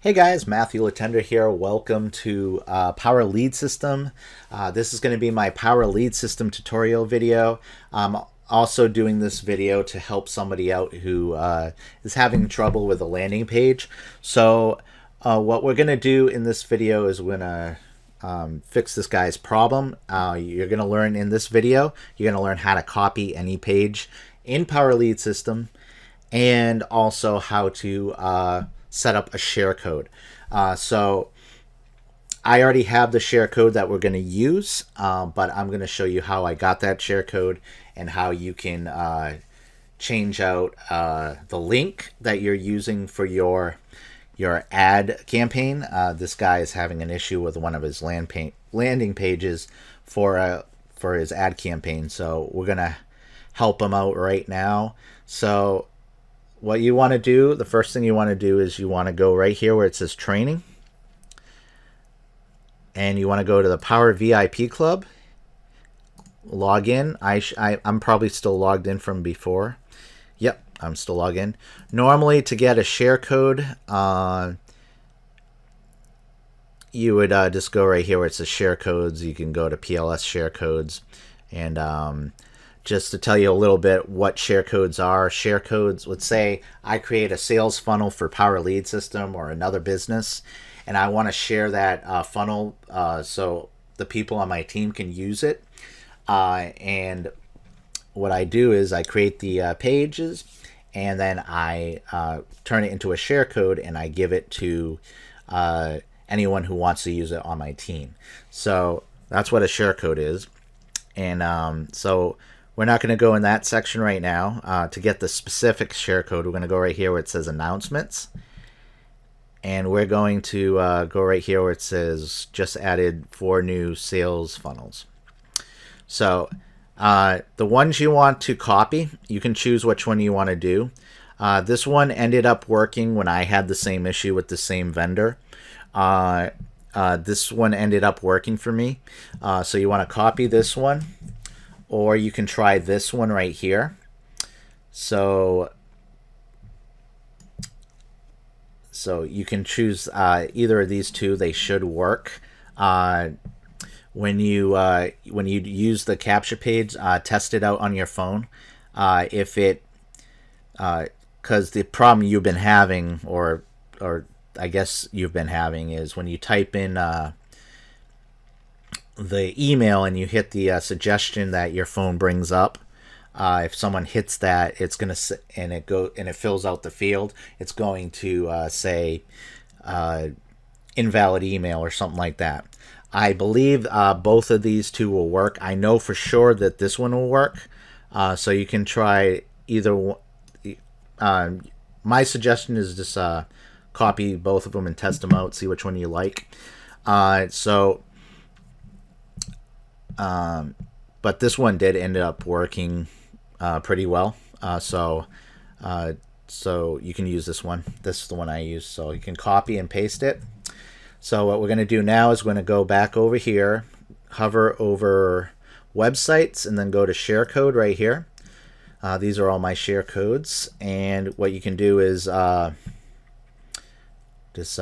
Hey guys, Matthew Letendre here. Welcome to Power Lead System. This is going to be my Power Lead System tutorial video. I'm also doing this video to help somebody out who is having trouble with a landing page. So what we're going to do in this video is we're going to fix this guy's problem. You're going to learn in this video, you're going to learn how to copy any page in Power Lead System, and also how to set up a share code. So I already have the share code that we're going to use, but I'm going to show you how I got that share code and how you can change out the link that you're using for your ad campaign. This guy is having an issue with one of his landing pages for his ad campaign, so we're going to help him out right now. So what you want to do, the first thing you want to do is you want to go right here where it says training, and you want to go to the Power VIP Club, log in. I'm probably still logged in from before. Yep, I'm still logged in. Normally to get a share code, you would just go right here where it says share codes. You can go to PLS share codes, and just to tell you a little bit what share codes are. Share codes, let's say I create a sales funnel for Power Lead System or another business, and I want to share that funnel so the people on my team can use it. And what I do is I create the pages, and then I turn it into a share code, and I give it to anyone who wants to use it on my team. So that's what a share code is. And so we're not going to go in that section right now. To get the specific share code, we're going to go right here where it says announcements. And we're going to go right here where it says just added 4 new sales funnels. So the ones you want to copy, you can choose which one you want to do. This one ended up working when I had the same issue with the same vendor. This one ended up working for me. So you want to copy this one, or you can try this one right here. So you can choose either of these two. They should work. When you use the capture page, test it out on your phone. If it, because the problem you've been having, or I guess you've been having, is when you type in the email and you hit the suggestion that your phone brings up. If someone hits that, it's gonna and it fills out the field. It's going to say invalid email or something like that. I believe both of these two will work. I know for sure that this one will work. So you can try either one. My suggestion is just copy both of them and test them out, see which one you like. But this one did end up working pretty well. So you can use this one. This is the one I use. So you can copy and paste it. So what we're going to do now is we're going to go back over here, hover over websites, and then go to share code right here. These are all my share codes. And what you can do is just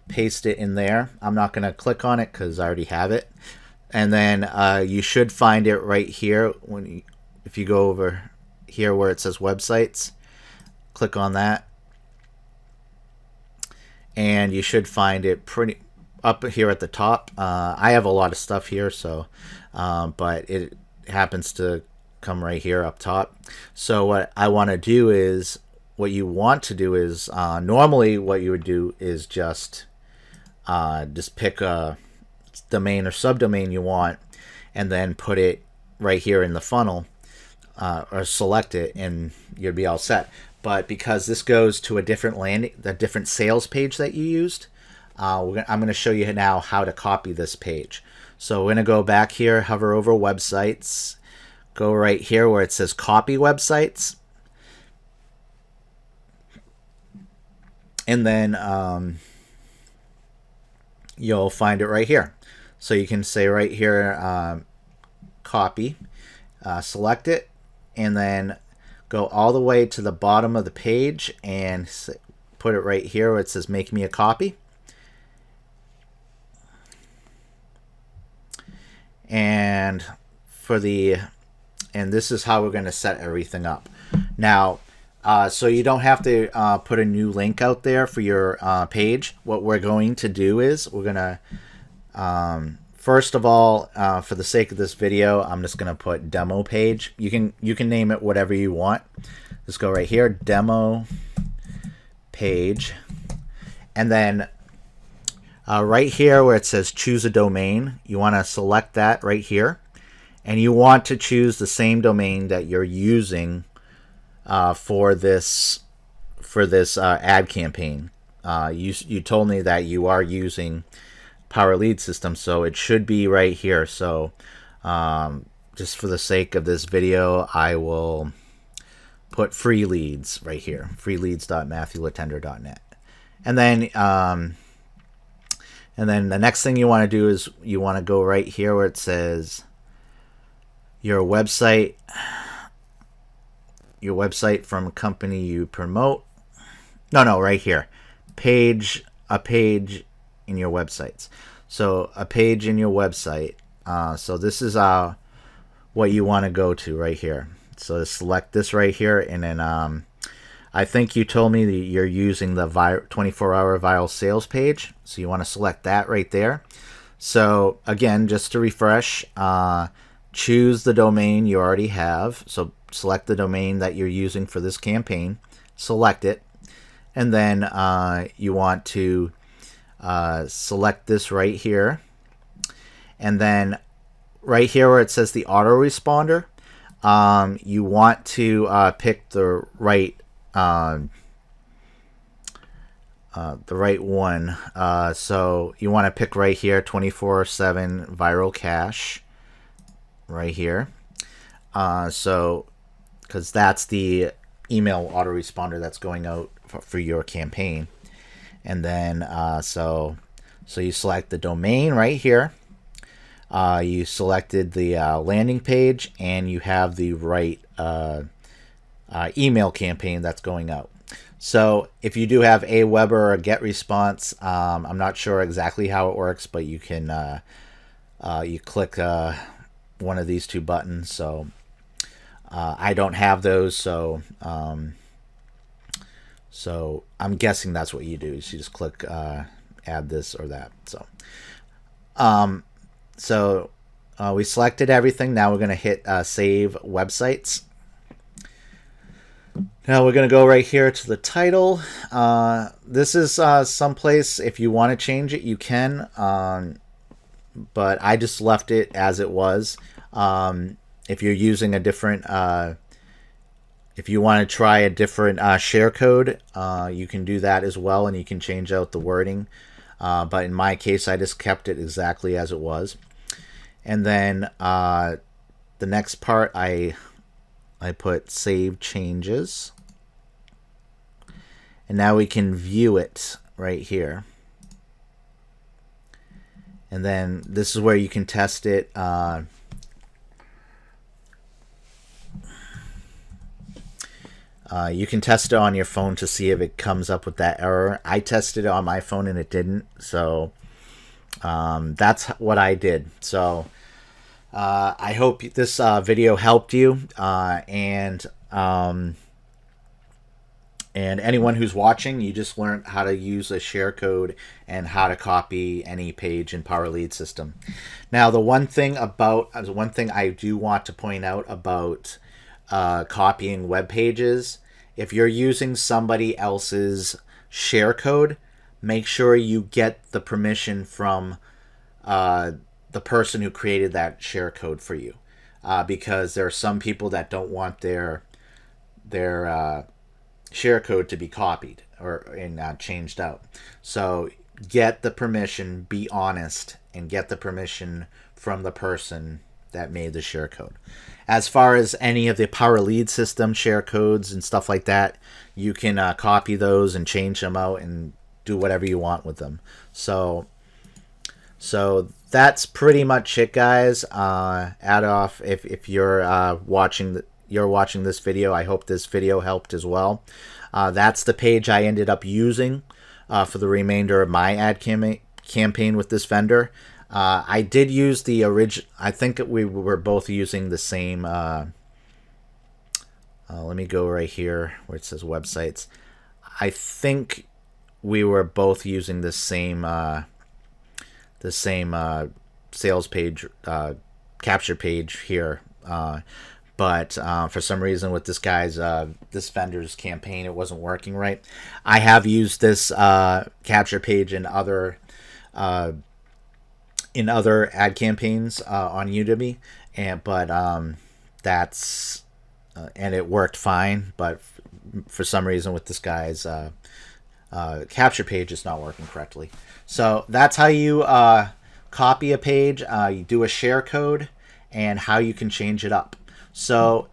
paste it in there. I'm not going to click on it because I already have it. And then you should find it right here. If you go over here where it says websites, click on that, and you should find it pretty up here at the top. I have a lot of stuff here, so but it happens to come right here up top. So what I want to do is, normally what you would do is just pick a domain or subdomain you want, and then put it right here in the funnel, or select it, and you'll be all set. But because this goes to a different sales page that you used, I'm going to show you now how to copy this page. So we're going to go back here, hover over websites, go right here where it says copy websites, and then you'll find it right here. So you can say right here, copy, select it, and then go all the way to the bottom of the page and put it right here where it says make me a copy. And this is how we're going to set everything up. Now, so you don't have to put a new link out there for your page. What we're going to do is we're going to, first of all, for the sake of this video, I'm just going to put demo page. You can name it whatever you want. Just go right here, demo page. And then right here where it says choose a domain, you want to select that right here. And you want to choose the same domain that you're using for this ad campaign. You told me that you are using Power Lead System, so it should be right here. So just for the sake of this video, I will put free leads right here, freeleads.matthewletendre.net. And then the next thing you want to do is you want to go right here where it says your website from a company you promote. No, right here. A page in your websites. So a page in your website. So this is what you want to go to right here. So select this right here, and then I think you told me that you're using the 24-hour viral sales page. So you want to select that right there. So again, just to refresh, choose the domain you already have. So select the domain that you're using for this campaign, select it, and then you want to select this right here, and then right here where it says the autoresponder, you want to pick the right one. So you want to pick right here, 24/7 viral cache right here. So because that's the email autoresponder that's going out for your campaign. And then so you select the domain right here. You selected the landing page, and you have the right email campaign that's going out. So if you do have Aweber or GetResponse, I'm not sure exactly how it works, but you can you click one of these two buttons. So I don't have those, so so I'm guessing that's what you do. Is you just click add this or that. So we selected everything. Now we're going to hit save websites. Now we're going to go right here to the title. This is someplace, if you want to change it, you can. But I just left it as it was. If you're using a different, if you want to try a different share code, you can do that as well, and you can change out the wording. But in my case, I just kept it exactly as it was. And then the next part, I put save changes. And now we can view it right here. And then this is where you can test it. You can test it on your phone to see if it comes up with that error. I tested it on my phone and it didn't. So that's what I did. So I hope this video helped you. And anyone who's watching, you just learned how to use a share code and how to copy any page in Power Lead System. Now, the one thing I do want to point out about copying web pages, if you're using somebody else's share code, make sure you get the permission from the person who created that share code for you, because there are some people that don't want their share code to be copied and changed out. So get the permission, be honest, and get the permission from the person that made the share code. As far as any of the Power Lead System share codes and stuff like that, you can copy those and change them out and do whatever you want with them. So that's pretty much it, guys. Add off if you're watching this video. I hope this video helped as well. That's the page I ended up using for the remainder of my ad campaign with this vendor. I did use the original. I think we were both using the same. Let me go right here where it says websites. I think we were both using the same sales page, capture page here. But for some reason with this this vendor's campaign, it wasn't working right. I have used this capture page in other ad campaigns on Udemy, but that's and it worked fine. But for some reason with this guy's capture page, it's not working correctly. So that's how you copy a page. You do a share code and how you can change it up. So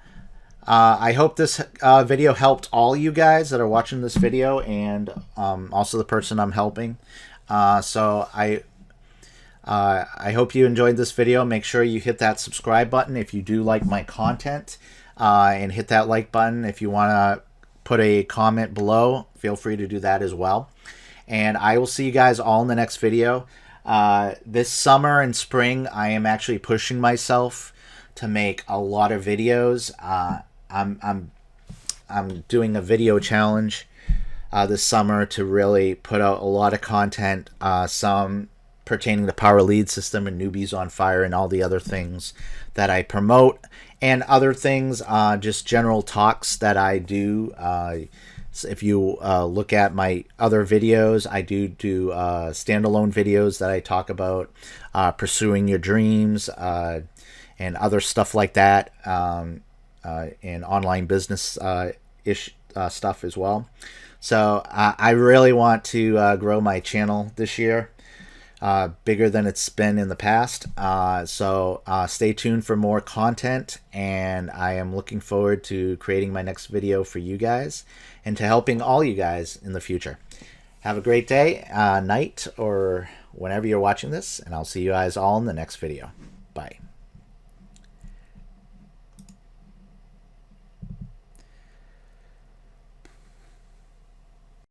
I hope this video helped all you guys that are watching this video, and also the person I'm helping. So I hope you enjoyed this video. Make sure you hit that subscribe button if you do like my content, and hit that like button. If you want to put a comment below, feel free to do that as well. And I will see you guys all in the next video. This summer and spring, I am actually pushing myself to make a lot of videos. I'm doing a video challenge this summer to really put out a lot of content, some pertaining to Power Lead System and Newbies on Fire and all the other things that I promote, and other things, just general talks that I do. So if you look at my other videos, I do standalone videos that I talk about pursuing your dreams, and other stuff like that, and online business stuff as well. So I really want to grow my channel this year, bigger than it's been in the past. So stay tuned for more content, and I am looking forward to creating my next video for you guys and to helping all you guys in the future. Have a great day, night, or whenever you're watching this, and I'll see you guys all in the next video. Bye.